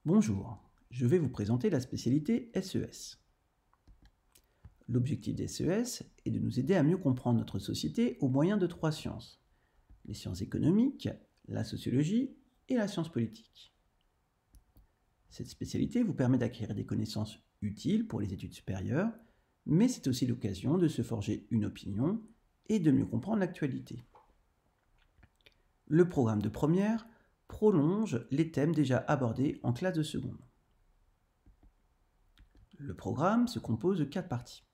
Bonjour, je vais vous présenter la spécialité SES. L'objectif des SES est de nous aider à mieux comprendre notre société au moyen de 3 sciences. Les sciences économiques, la sociologie et la science politique. Cette spécialité vous permet d'acquérir des connaissances utiles pour les études supérieures, mais c'est aussi l'occasion de se forger une opinion et de mieux comprendre l'actualité. Le programme de première prolonge les thèmes déjà abordés en classe de seconde. Le programme se compose de 4 parties.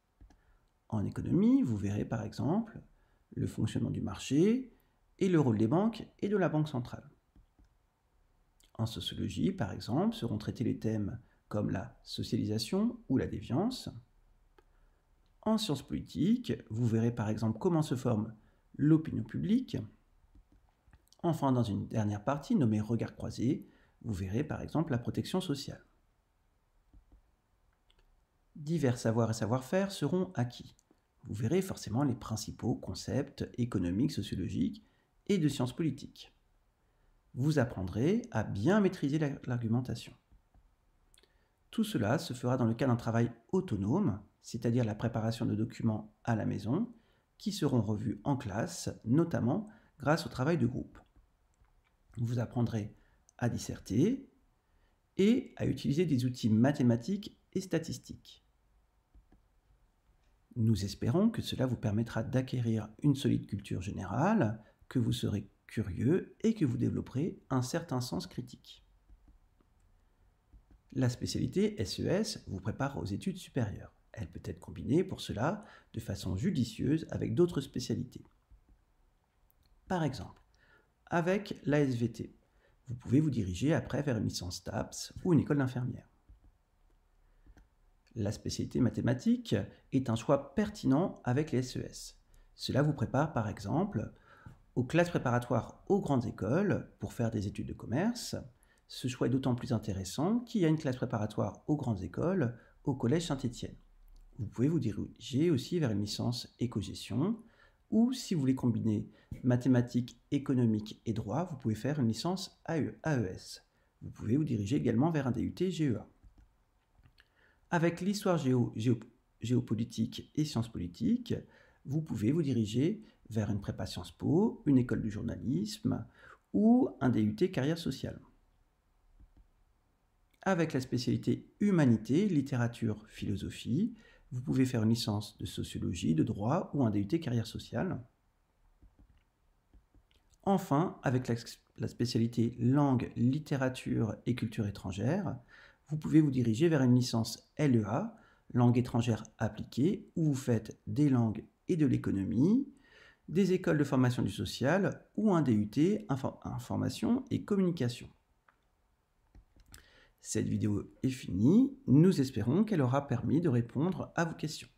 En économie, vous verrez par exemple le fonctionnement du marché et le rôle des banques et de la Banque centrale. En sociologie, par exemple, seront traités les thèmes comme la socialisation ou la déviance. En sciences politiques, vous verrez par exemple comment se forme l'opinion publique. Enfin, dans une dernière partie nommée Regard croisé, vous verrez par exemple la protection sociale. Divers savoirs et savoir-faire seront acquis. Vous verrez forcément les principaux concepts économiques, sociologiques et de sciences politiques. Vous apprendrez à bien maîtriser l'argumentation. Tout cela se fera dans le cadre d'un travail autonome, c'est-à-dire la préparation de documents à la maison, qui seront revus en classe, notamment grâce au travail de groupe. Vous apprendrez à disserter et à utiliser des outils mathématiques et statistiques. Nous espérons que cela vous permettra d'acquérir une solide culture générale, que vous serez curieux et que vous développerez un certain sens critique. La spécialité SES vous prépare aux études supérieures. Elle peut être combinée pour cela de façon judicieuse avec d'autres spécialités. Par exemple, avec la SVT, vous pouvez vous diriger après vers une licence TAPS ou une école d'infirmière. La spécialité mathématique est un choix pertinent avec les SES. Cela vous prépare par exemple aux classes préparatoires aux grandes écoles pour faire des études de commerce. Ce choix est d'autant plus intéressant qu'il y a une classe préparatoire aux grandes écoles au Collège Saint-Étienne. Vous pouvez vous diriger aussi vers une licence éco-gestion ou si vous voulez combiner mathématiques, économiques et droit, vous pouvez faire une licence AES. Vous pouvez vous diriger également vers un DUT GEA. Avec l'histoire géopolitique et sciences politiques, vous pouvez vous diriger vers une prépa Sciences Po, une école du journalisme ou un DUT carrière sociale. Avec la spécialité humanité, littérature, philosophie, vous pouvez faire une licence de sociologie, de droit ou un DUT carrière sociale. Enfin, avec la spécialité langue, littérature et culture étrangère, vous pouvez vous diriger vers une licence LEA, langue étrangère appliquée, où vous faites des langues et de l'économie, des écoles de formation du social ou un DUT information et communication. Cette vidéo est finie, nous espérons qu'elle aura permis de répondre à vos questions.